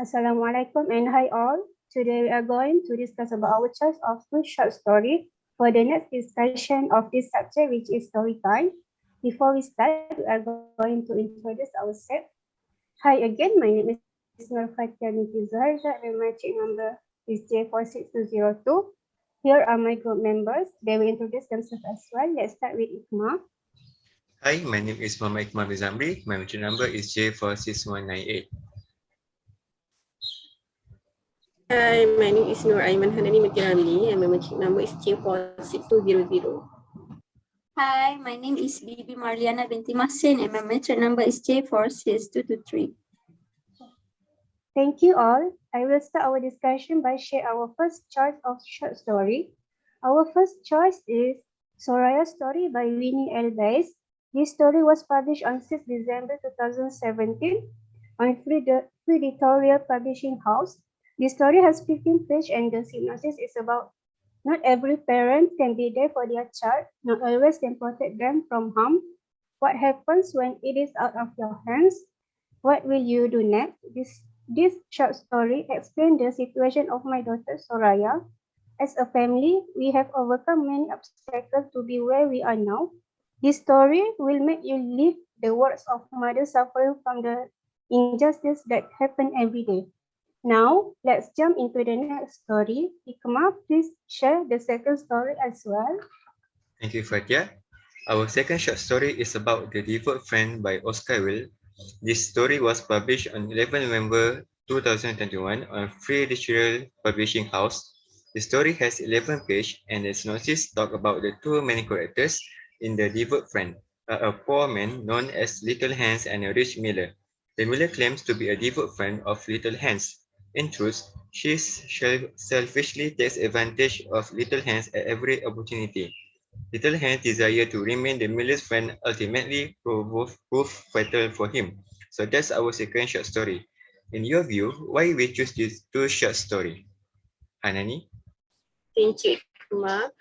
Assalamualaikum and hi all. Today we are going to discuss about our choice of two short story for the next discussion of this subject, which is story time. Before we start, we are going to introduce ourselves. Hi again, my name is Fathiah Zuhaizat and my check number is J46202. Here are my group members. They will introduce themselves as well. Let's start with Iqmar. Hi, my name is Muhamad Iqmar Zamri. My metric number is J46198. Hi, my name is Aiman Hanani Ramli and my metric number is J46200. Hi, my name is Bibi Marliyana binti Mahsin and my metric number is J46223. Thank you all. I will start our discussion by sharing our first choice of short story. Our first choice is Soraya's Story by Winnie L. Bass. This story was published on 6 December 2017 on Free Editorial Publishing House. This story has 15 pages and the synopsis is about not every parent can be there for their child, not always can protect them from harm. What happens when it is out of your hands? What will you do next? This short story explains the situation of my daughter Soraya. As a family, we have overcome many obstacles to be where we are now. This story will make you live the words of mothers suffering from the injustice that happen every day. Now, let's jump into the next story. Iqmar, please share the second story as well. Thank you, Fathiah. Our second short story is about The Devout Friend by Oscar Wilde. This story was published on 11 November 2021 on Free Editorial Publishing House. The story has 11 pages and the synopsis talk about the two main characters in The Devout Friend, a poor man known as Little Hans and a rich miller. The miller claims to be a devout friend of Little Hans. In truth, she selfishly takes advantage of Little Hans at every opportunity. Little Hans' desire to remain the miller's friend ultimately prove fatal for him. So that's our second short story. In your view, why we choose these two short story? Hanani? Thank you, Iqmar.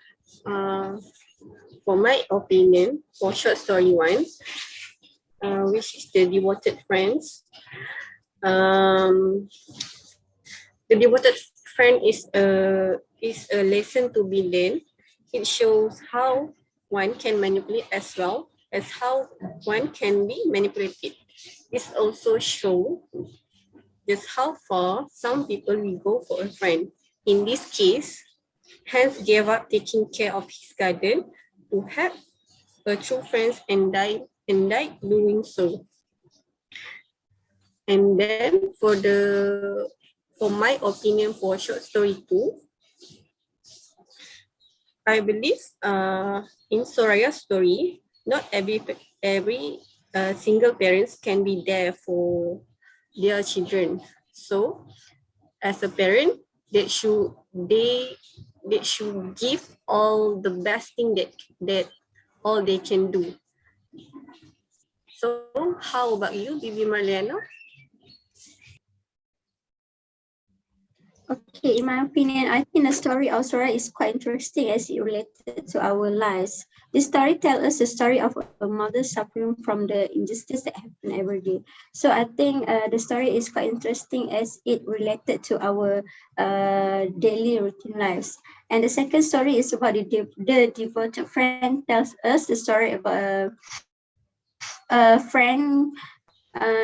For my opinion, for short story one, which is The Devoted Friends. The Devoted Friend is a lesson to be learned. It shows how one can manipulate as well as how one can be manipulated. This also shows just how far some people will go for a friend. In this case, Hans gave up taking care of his garden to help a true friend and died doing so. And then for my opinion for short story 2, I believe in Soraya's story, not every single parents can be there for their children. So as a parent, they should give all the best thing that all they can do. So how about you, Bibi Marliyana? Okay, in my opinion, I think the story of Soraya is quite interesting as it related to our lives. This story tells us the story of a mother suffering from the injustice that happen every day. So I think the story is quite interesting as it related to our daily routine lives. And the second story is about the devoted friend tells us the story about a friend.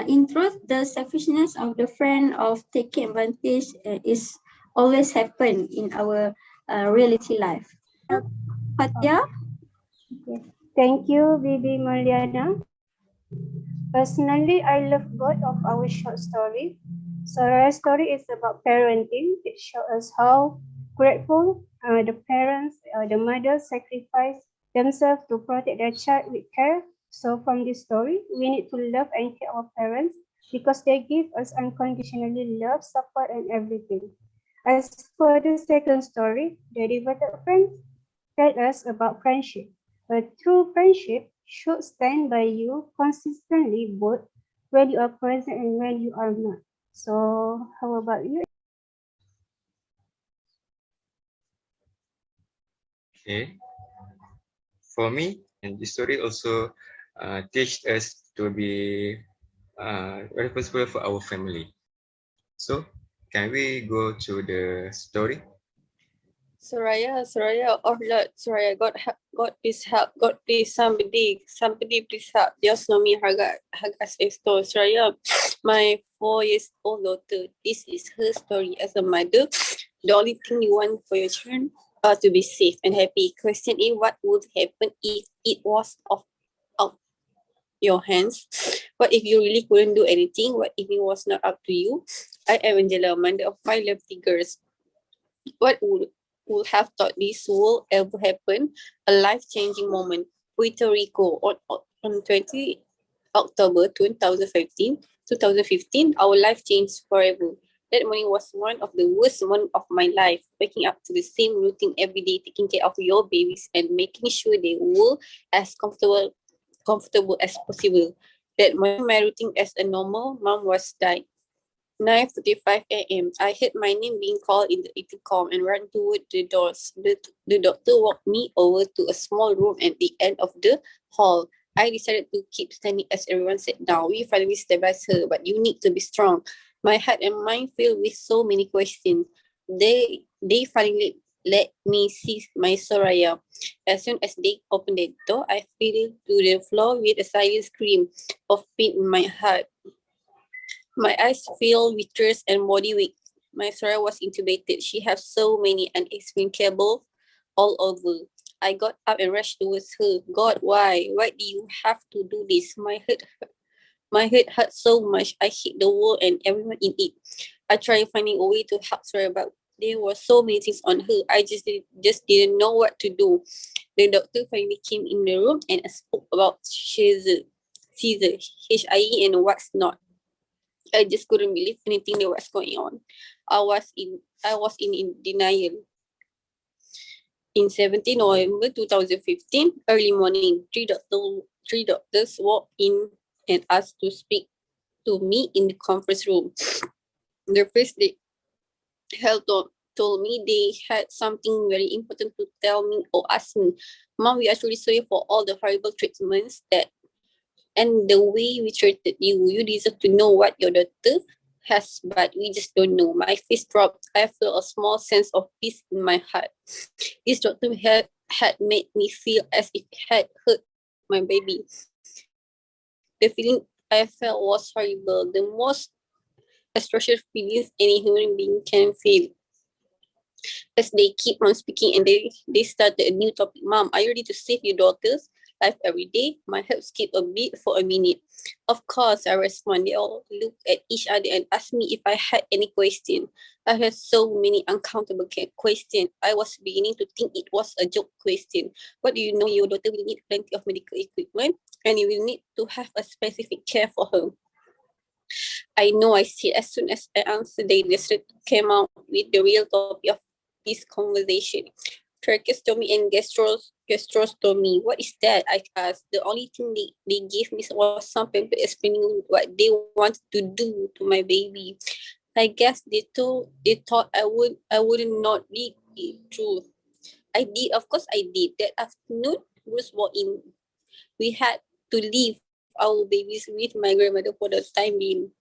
In truth, the selfishness of the friend of taking advantage is always happen in our reality life. Fathiah? Okay. Thank you, Bibi Marliyana. Personally, I love both of our short story. Soraya's story is about parenting. It shows us how grateful the mothers sacrifice themselves to protect their child with care. So from this story, we need to love and care our parents because they give us unconditionally love, support, and everything. As for the second story, the devoted friends tell us about friendship. A true friendship should stand by you consistently both when you are present and when you are not. So how about you? Okay. For me, and this story also teach us to be responsible for our family. So, can we go to the story? Soraya, oh Lord, Soraya, God, please help. God, please, somebody, please help. Dios no me hagas esto. Soraya, my 4 years old daughter, this is her story as a mother. The only thing you want for your children are to be safe and happy. Question is, what would happen if it was of your hands? What if you really couldn't do anything? What if it was not up to you? I am Angela, mother of 5 lovely girls. What would have thought this will ever happen? A life-changing moment. Puerto Rico on 20 October 2015, our life changed forever. That morning was one of the worst moments of my life. Waking up to the same routine every day, taking care of your babies and making sure they were as comfortable as possible. That morning, my routine as a normal mom was died. 9:45 a.m. I heard my name being called in the intercom and ran toward the doors. The doctor walked me over to a small room at the end of the hall. I decided to keep standing as everyone sat down. We finally stabilized her, but you need to be strong. My heart and mind filled with so many questions. They finally let me see my Soraya. As soon as they opened the door, I fell to the floor with a silent scream of pain in my heart. My eyes filled with tears and body weak. My Sarah was intubated. She had so many unexplained cables all over. I got up and rushed towards her. God, why? Why do you have to do this? My head hurt so much. I hit the wall and everyone in it. I tried finding a way to help Sarah, but there were so many things on her. I just didn't know what to do. The doctor finally came in the room and spoke about Caesar, HIE, and what's not. I just couldn't believe anything that was going on. I was in denial. In 17 November 2015, early morning, three doctors walked in and asked to speak to me in the conference room. The first they told me they had something very important to tell me or ask me. Mom, we are truly sorry for all the horrible treatments that and the way we treated you. You deserve to know what your daughter has, but we just don't know. My face dropped. I felt a small sense of peace in my heart. This doctor had made me feel as if it had hurt my baby. The feeling I felt was horrible, the most atrocious feelings any human being can feel. As they keep on speaking and they started a new topic. Mom, are you ready to save your daughter's life every day? My heart skipped a beat for a minute. Of course, I responded. They all looked at each other and asked me if I had any question. I had so many uncountable questions. I was beginning to think it was a joke question. What do you know? Your daughter will need plenty of medical equipment and you will need to have a specific care for her. I know, I said. As soon as I answered, they just came out with the real topic of this conversation. Tracheostomy and gastrostomy. What is that? I asked. The only thing they gave me was something to explaining what they wanted to do to my baby. I guess they thought I wouldn't not read it through. I did, of course I did. That afternoon, Bruce walked in. We had to leave our babies with my grandmother for the time being.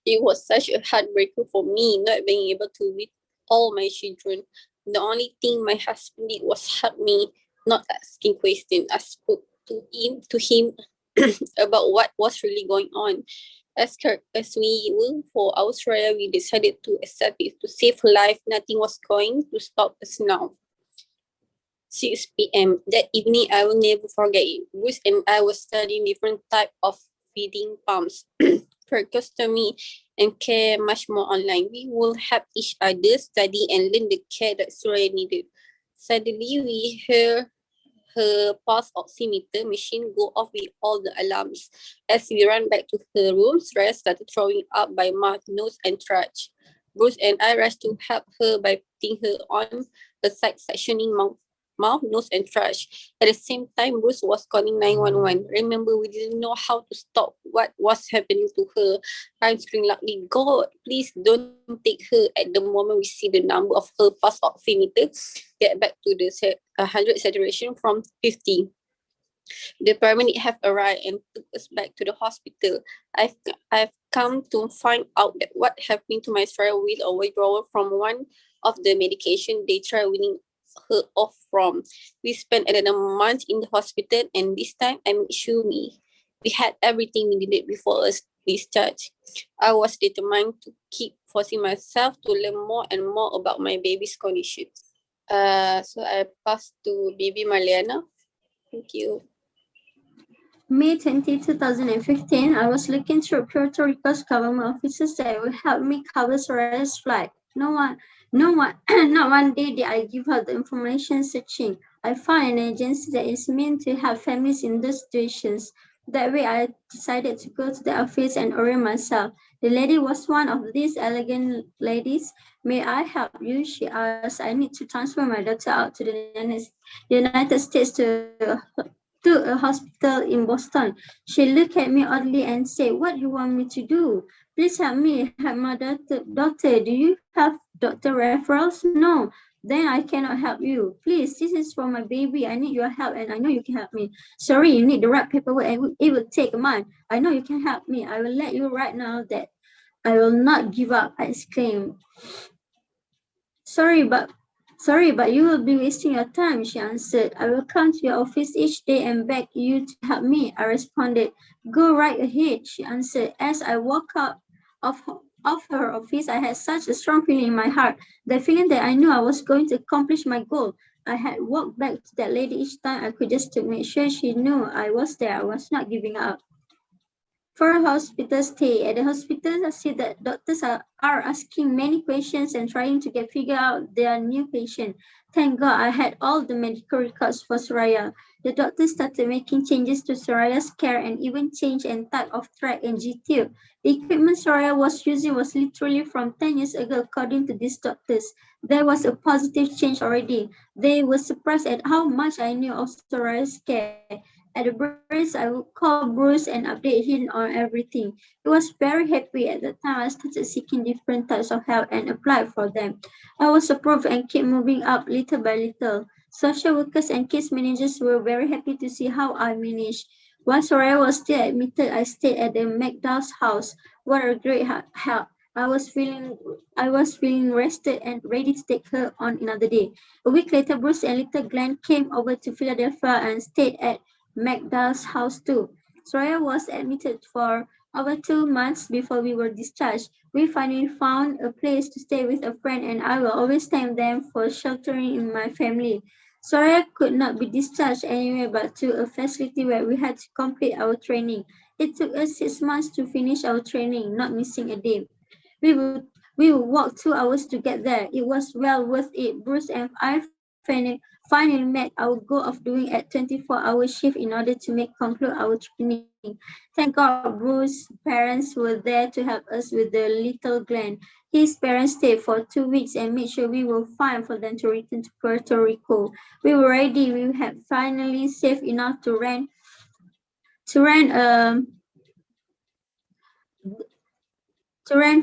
It was such a heartbreaker for me not being able to meet all my children. The only thing my husband did was help me, not asking questions. I spoke to him about what was really going on. As we will for Australia, we decided to accept it to save life. Nothing was going to stop us now. 6 p.m. That evening, I will never forget it. Bruce and I were studying different type of feeding pumps, tracheostomy, and care much more online. We will help each other study and learn the care that Suraya needed. Suddenly, we hear her pulse oximeter machine go off with all the alarms. As we ran back to her room, Suraya started throwing up by mouth, nose, and throat. Bruce and I rushed to help her by putting her on a side sectioning mouth, nose, and trash. At the same time, Bruce was calling 911. Remember, we didn't know how to stop what was happening to her. I'm screaming loudly, God, please don't take her. At the moment we see the number of her pulse oximeter get back to the 100 saturation from 50. The paramedic have arrived and took us back to the hospital. I've come to find out that what happened to my Soraya with a withdrawal from one of the medication they tried weaning her off from. We spent another month in the hospital, and this time I made sure we had everything we needed before us discharge. I was determined to keep forcing myself to learn more and more about my baby's conditions. So I pass to Bibi Marliyana. Thank you. May 20, 2015, I was looking through Puerto Rico's government offices that would help me cover Soraya's flight. Not one day did I give her the information searching. I found an agency that is meant to help families in those situations. That way, I decided to go to the office and orient myself. The lady was one of these elegant ladies. May I help you? She asked. I need to transfer my daughter out to the United States to a hospital in Boston. She looked at me oddly and said, "What do you want me to do? Please help me help my daughter. Do you have doctor referrals?" "No." "Then I cannot help you. Please, this is for my baby. I need your help and I know you can help me." "Sorry, you need the right paperwork and it will take a month. I know you can help me. I will let you right now that I will not give up," I exclaimed. Sorry, but you will be wasting your time," she answered. "I will come to your office each day and beg you to help me," I responded. "Go right ahead," she answered. As I walked out of, of her office, I had such a strong feeling in my heart, the feeling that I knew I was going to accomplish my goal. I had walked back to that lady each time I could just to make sure she knew I was there. I was not giving up. For a hospital stay at the hospital, I see that doctors are asking many questions and trying to figure out their new patient. Thank God I had all the medical records for Soraya. The doctors started making changes to Soraya's care and even changed and type of track and G-tube. The equipment Soraya was using was literally from 10 years ago, according to these doctors. There was a positive change already. They were surprised at how much I knew of Soraya's care. At the breaks, I would call Bruce and update him on everything. He was very happy. At the time, I started seeking different types of help and applied for them. I was approved and kept moving up little by little. Social workers and case managers were very happy to see how I managed. While Soraya was still admitted, I stayed at the McDowell's house. What a great help! I was feeling rested and ready to take her on another day. A week later, Bruce and little Glenn came over to Philadelphia and stayed at McDowell's house too. Soraya was admitted for over 2 months before we were discharged. We finally found a place to stay with a friend, and I will always thank them for sheltering in my family. Soraya could not be discharged anywhere but to a facility where we had to complete our training. It took us 6 months to finish our training, not missing a day. We would we would walk 2 hours to get there. It was well worth it. Bruce and I finally met our goal of doing a 24-hour shift in order to conclude our training. Thank God Bruce's parents were there to help us with the little Glenn. His parents stayed for 2 weeks and made sure we were fine for them to return to Puerto Rico. We were ready. We had finally saved enough to rent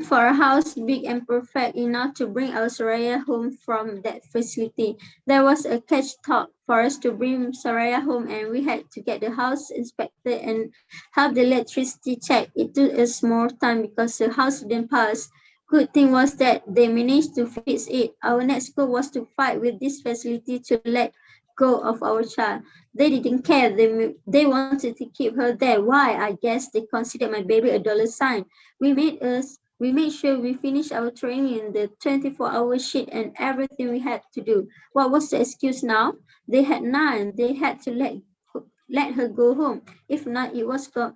for a house big and perfect enough to bring our Soraya home from that facility. There was a catch talk for us to bring Soraya home, and we had to get the house inspected and have the electricity checked. It took us more time because the house didn't pass. Good thing was that they managed to fix it. Our next goal was to fight with this facility to let go of our child. They didn't care. They wanted to keep her there. Why? I guess they considered my baby a dollar sign. We made sure we finished our training in the 24-hour shift and everything we had to do. What was the excuse now? They had none. They had to let her go home. If not,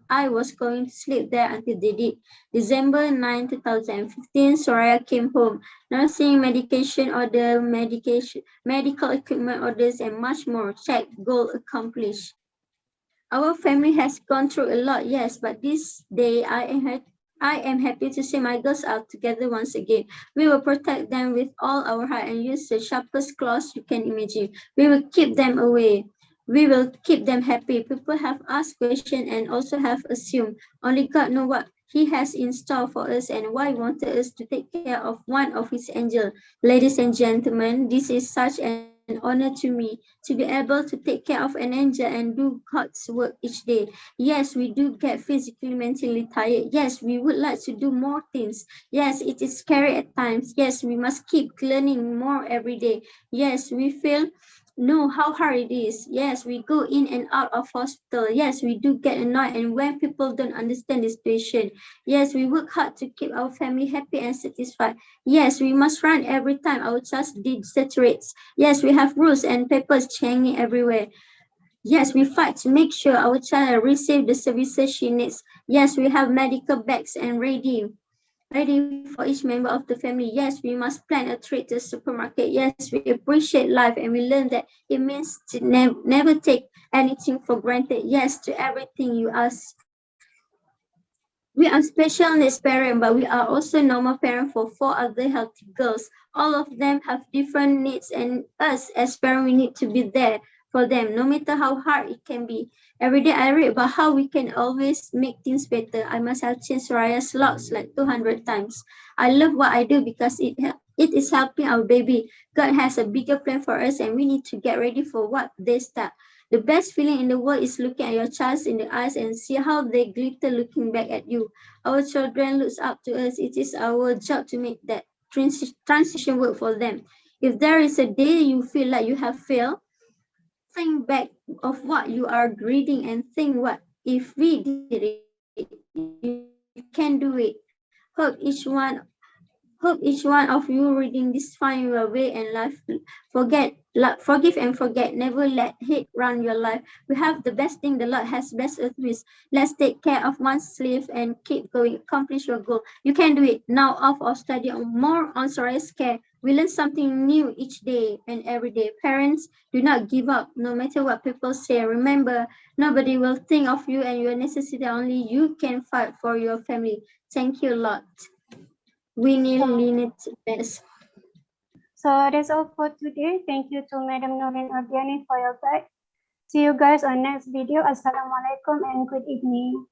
I was going to sleep there until they did. December 9, 2015, Soraya came home. Nursing, medical equipment orders, and much more. Check, goal accomplished. Our family has gone through a lot, yes, but this day I am happy to see my girls are together once again. We will protect them with all our heart and use the sharpest claws you can imagine. We will keep them away. We will keep them happy. People have asked questions and also have assumed. Only God knows what He has in store for us and why He wanted us to take care of one of His angels. Ladies and gentlemen, this is such an an honor to me to be able to take care of an angel and do God's work each day. Yes, we do get physically, mentally tired. Yes, we would like to do more things. Yes, it is scary at times. Yes, we must keep learning more every day. Yes, we feel know how hard it is. Yes, we go in and out of hospital. Yes, we do get annoyed and when people don't understand the situation. Yes, we work hard to keep our family happy and satisfied. Yes, we must run every time our child deteriorates. Yes, we have rules and papers hanging everywhere. Yes, we fight to make sure our child receives the services she needs. Yes, we have medical bags and ready for each member of the family. Yes, we must plan a trip to the supermarket. Yes, we appreciate life and we learn that it means to never take anything for granted. Yes, to everything you ask. We are special needs parent, but we are also normal parent for 4 other healthy girls. All of them have different needs and us as parents, we need to be there for them, no matter how hard it can be. Every day I read about how we can always make things better. I must have changed Soraya's locks like 200 times. I love what I do because it is helping our baby. God has a bigger plan for us and we need to get ready for what they start. The best feeling in the world is looking at your child in the eyes and see how they glitter looking back at you. Our children looks up to us. It is our job to make that transition work for them. If there is a day you feel like you have failed, think back of what you are reading and think what if we did it. You can do it. Hope each one of you reading this find your way in life. Forgive and forget. Never let hate run your life. We have the best thing the Lord has blessed us with. Let's take care of one's sleeve and keep going. Accomplish your goal. You can do it. Now off or study on more on Soraya's care. We learn something new each day and every day. Parents, do not give up no matter what people say. Remember, nobody will think of you and your necessity. Only you can fight for your family. Thank you a lot. Winnie So, Linet Best. so that's all for today. Thank you to Madam Noreen Ardiani for your guide. See you guys on next video. Assalamualaikum and good evening.